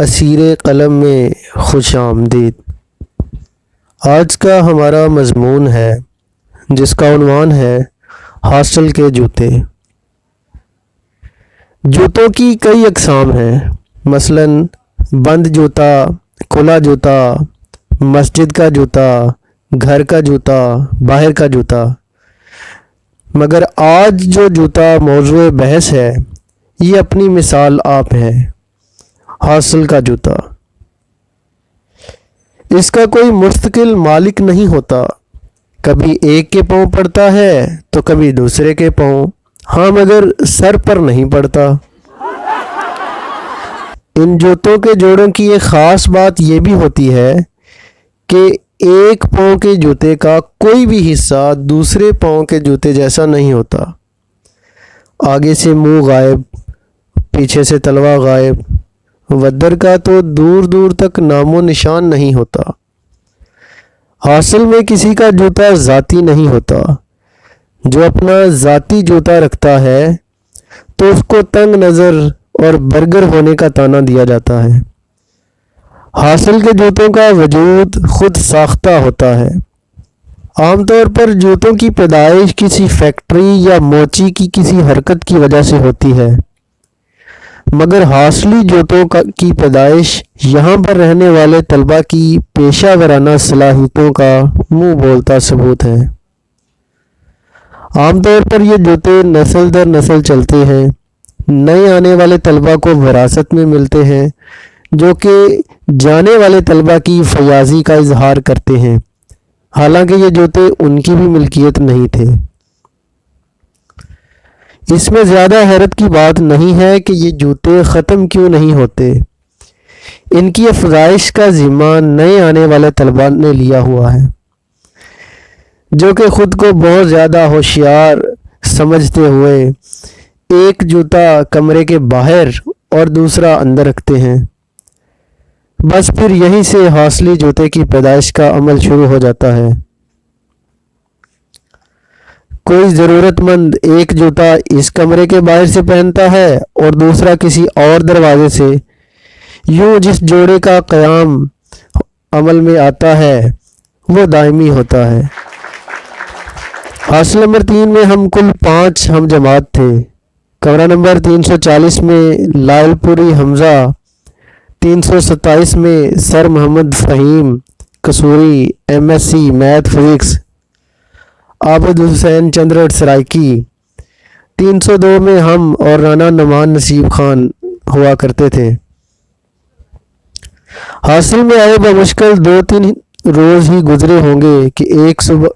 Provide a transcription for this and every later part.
اسیر قلم میں خوش آمدید۔ آج کا ہمارا مضمون ہے جس کا عنوان ہے ہاسٹل کے جوتے۔ جوتوں کی کئی اقسام ہیں، مثلاً بند جوتا، کھلا جوتا، مسجد کا جوتا، گھر کا جوتا، باہر کا جوتا۔ مگر آج جو جوتا موضوع بحث ہے یہ اپنی مثال آپ ہے، ہاسٹل کا جوتا۔ اس کا کوئی مستقل مالک نہیں ہوتا، کبھی ایک کے پاؤں پڑتا ہے تو کبھی دوسرے کے پاؤں، ہاں مگر سر پر نہیں پڑتا۔ ان جوتوں کے جوڑوں کی ایک خاص بات یہ بھی ہوتی ہے کہ ایک پاؤں کے جوتے کا کوئی بھی حصہ دوسرے پاؤں کے جوتے جیسا نہیں ہوتا۔ آگے سے منہ غائب، پیچھے سے تلوا غائب، ودر کا تو دور دور تک نام و نشان نہیں ہوتا۔ ہاسٹل میں کسی کا جوتا ذاتی نہیں ہوتا۔ جو اپنا ذاتی جوتا رکھتا ہے تو اس کو تنگ نظر اور برگر ہونے کا طعنہ دیا جاتا ہے۔ ہاسٹل کے جوتوں کا وجود خود ساختہ ہوتا ہے۔ عام طور پر جوتوں کی پیدائش کسی فیکٹری یا موچی کی کسی حرکت کی وجہ سے ہوتی ہے، مگر ہاسٹلی جوتوں کی پیدائش یہاں پر رہنے والے طلبہ کی پیشہ ورانہ صلاحیتوں کا منہ بولتا ثبوت ہے۔ عام طور پر یہ جوتے نسل در نسل چلتے ہیں، نئے آنے والے طلبہ کو وراثت میں ملتے ہیں، جو کہ جانے والے طلبہ کی فیاضی کا اظہار کرتے ہیں، حالانکہ یہ جوتے ان کی بھی ملکیت نہیں تھے۔ اس میں زیادہ حیرت کی بات نہیں ہے کہ یہ جوتے ختم کیوں نہیں ہوتے۔ ان کی افزائش کا ذمہ نئے آنے والے طلبہ نے لیا ہوا ہے، جو کہ خود کو بہت زیادہ ہوشیار سمجھتے ہوئے ایک جوتا کمرے کے باہر اور دوسرا اندر رکھتے ہیں۔ بس پھر یہیں سے ہاسٹلی جوتے کی پیدائش کا عمل شروع ہو جاتا ہے۔ کوئی ضرورت مند ایک جوتا اس کمرے کے باہر سے پہنتا ہے اور دوسرا کسی اور دروازے سے، یوں جس جوڑے کا قیام عمل میں آتا ہے وہ دائمی ہوتا ہے۔ ہاسٹل نمبر 3 میں ہم کل 5 ہم جماعت تھے۔ کمرہ نمبر 340 میں لائل پوری حمزہ، 327 میں sir Muhammad Fahim Kasuri MSc math physics, Abid Hussain Chandar Saraiki, 302 میں ہم اور رانا نعمان نصیب خان ہوا کرتے تھے۔ ہاسٹل میں آئے بمشکل 2-3 روز ہی گزرے ہوں گے کہ ایک صبح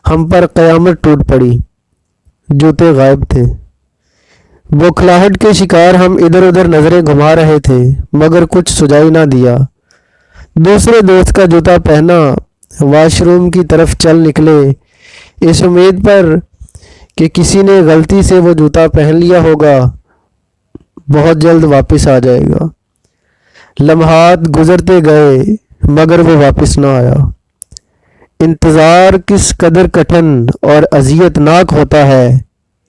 ہم پر قیامت ٹوٹ پڑی۔ جوتے غائب تھے۔ بوکھلاہٹ کے شکار ہم ادھر ادھر نظریں گھما رہے تھے، مگر کچھ سجائی نہ دیا۔ دوسرے دوست کا جوتا پہنا واش روم کی طرف چل نکلے، اس امید پر کہ کسی نے غلطی سے وہ جوتا پہن لیا ہوگا، بہت جلد واپس آ جائے گا۔ لمحات گزرتے گئے مگر وہ واپس نہ آیا۔ انتظار کس قدر کٹھن اور اذیت ناک ہوتا ہے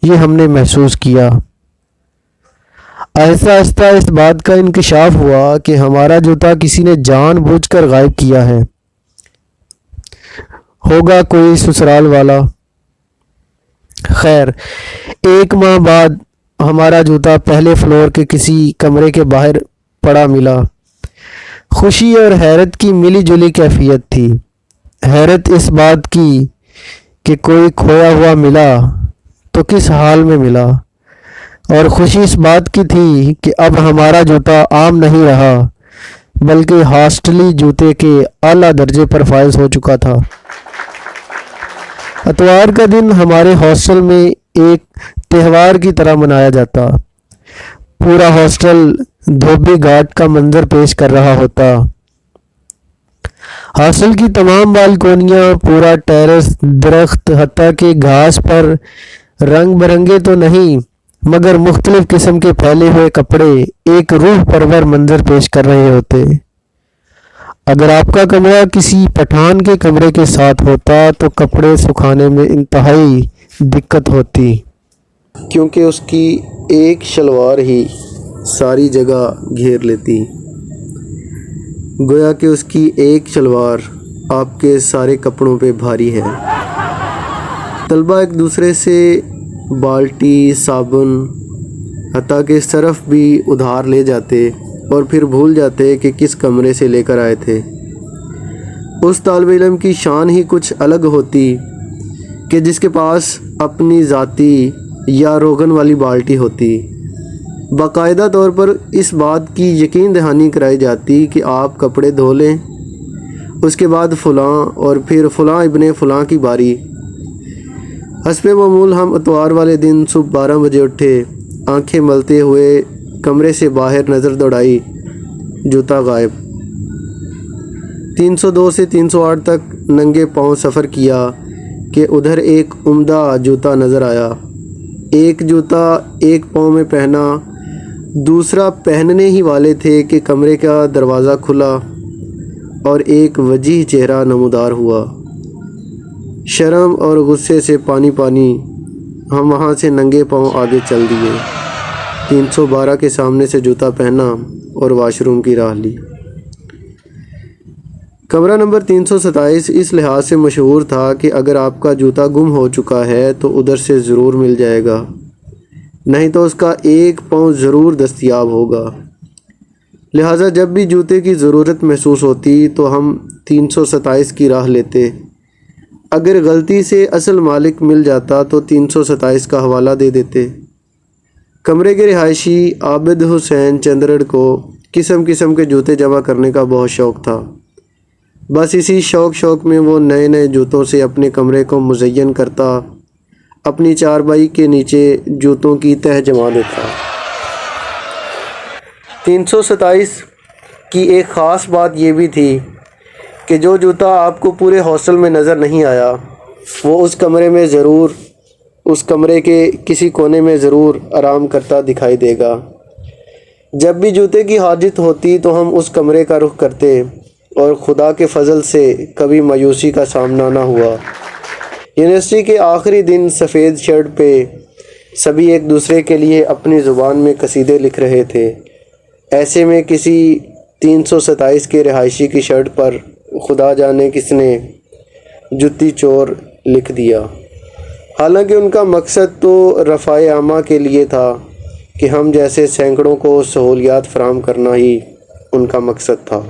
یہ ہم نے محسوس کیا۔ آہستہ آہستہ اس بات کا انکشاف ہوا کہ ہمارا جوتا کسی نے جان بوجھ کر غائب کیا ہے، ہوگا کوئی سسرال والا۔ خیر، 1 ماہ بعد ہمارا جوتا پہلے فلور کے کسی کمرے کے باہر پڑا ملا۔ خوشی اور حیرت کی ملی جلی کیفیت تھی۔ حیرت اس بات کی کہ کوئی کھویا ہوا ملا تو کس حال میں ملا، اور خوشی اس بات کی تھی کہ اب ہمارا جوتا عام نہیں رہا بلکہ ہاسٹلی جوتے کے اعلیٰ درجے پر فائز ہو چکا تھا۔ اتوار کا دن ہمارے ہاسٹل میں ایک تہوار کی طرح منایا جاتا۔ پورا ہاسٹل دھوبی گھاٹ کا منظر پیش کر رہا ہوتا۔ ہاسٹل کی تمام بالکونیاں، پورا ٹیرس، درخت، حتیٰ کہ گھاس پر رنگ برنگے تو نہیں مگر مختلف قسم کے پھیلے ہوئے کپڑے ایک روح پرور منظر پیش کر رہے ہوتے۔ اگر آپ کا کمرہ کسی پٹھان کے کمرے کے ساتھ ہوتا تو کپڑے سکھانے میں انتہائی دقت ہوتی، کیونکہ اس کی ایک شلوار ہی ساری جگہ گھیر لیتی۔ گویا کہ اس کی ایک شلوار آپ کے سارے کپڑوں پہ بھاری ہے۔ طلبہ ایک دوسرے سے بالٹی، صابن، حتیٰ کہ سرف بھی ادھار لے جاتے اور پھر بھول جاتے کہ کس کمرے سے لے کر آئے تھے۔ اس طالب علم کی شان ہی کچھ الگ ہوتی کہ جس کے پاس اپنی ذاتی یا روغن والی بالٹی ہوتی۔ باقاعدہ طور پر اس بات کی یقین دہانی کرائی جاتی کہ آپ کپڑے دھو لیں، اس کے بعد فلاں اور پھر فلاں ابن فلاں کی باری۔ حسب معمول ہم اتوار والے دن صبح 12 بجے اٹھے، آنکھیں ملتے ہوئے کمرے سے باہر نظر دوڑائی، جوتا غائب۔ 302 سے 308 تک ننگے پاؤں سفر کیا کہ ادھر ایک عمدہ جوتا نظر آیا۔ ایک جوتا ایک پاؤں میں پہنا، دوسرا پہننے ہی والے تھے کہ کمرے کا دروازہ کھلا اور ایک وجیح چہرہ نمودار ہوا۔ شرم اور غصے سے پانی پانی ہم وہاں سے ننگے پاؤں آگے چل دیے، 312 کے سامنے سے جوتا پہنا اور واش روم کی راہ لی۔ کمرہ نمبر 327 اس لحاظ سے مشہور تھا کہ اگر آپ کا جوتا گم ہو چکا ہے تو ادھر سے ضرور مل جائے گا، نہیں تو اس کا ایک پاؤں ضرور دستیاب ہوگا۔ لہٰذا جب بھی جوتے کی ضرورت محسوس ہوتی تو ہم 327 کی راہ لیتے۔ اگر غلطی سے اصل مالک مل جاتا تو 327 کا حوالہ دے دیتے۔ کمرے کے رہائشی عابد حسین چندرڑ کو قسم قسم کے جوتے جمع کرنے کا بہت شوق تھا۔ بس اسی شوق میں وہ نئے نئے جوتوں سے اپنے کمرے کو مزین کرتا، اپنی چارپائی کے نیچے جوتوں کی تہہ جما دیتا۔ 327 کی ایک خاص بات یہ بھی تھی کہ جو جوتا آپ کو پورے ہاسٹل میں نظر نہیں آیا وہ اس کمرے کے کسی کونے میں ضرور آرام کرتا دکھائی دے گا۔ جب بھی جوتے کی حاجت ہوتی تو ہم اس کمرے کا رخ کرتے اور خدا کے فضل سے کبھی مایوسی کا سامنا نہ ہوا۔ یونیورسٹی کے آخری دن سفید شرٹ پہ سبھی ایک دوسرے کے لیے اپنی زبان میں قصیدے لکھ رہے تھے۔ ایسے میں کسی 327 کے رہائشی کی شرٹ پر خدا جانے کس نے جتی چور لکھ دیا۔ حالانکہ ان کا مقصد تو رفع عامہ کے لیے تھا کہ ہم جیسے سینکڑوں کو سہولیات فراہم کرنا ہی ان کا مقصد تھا۔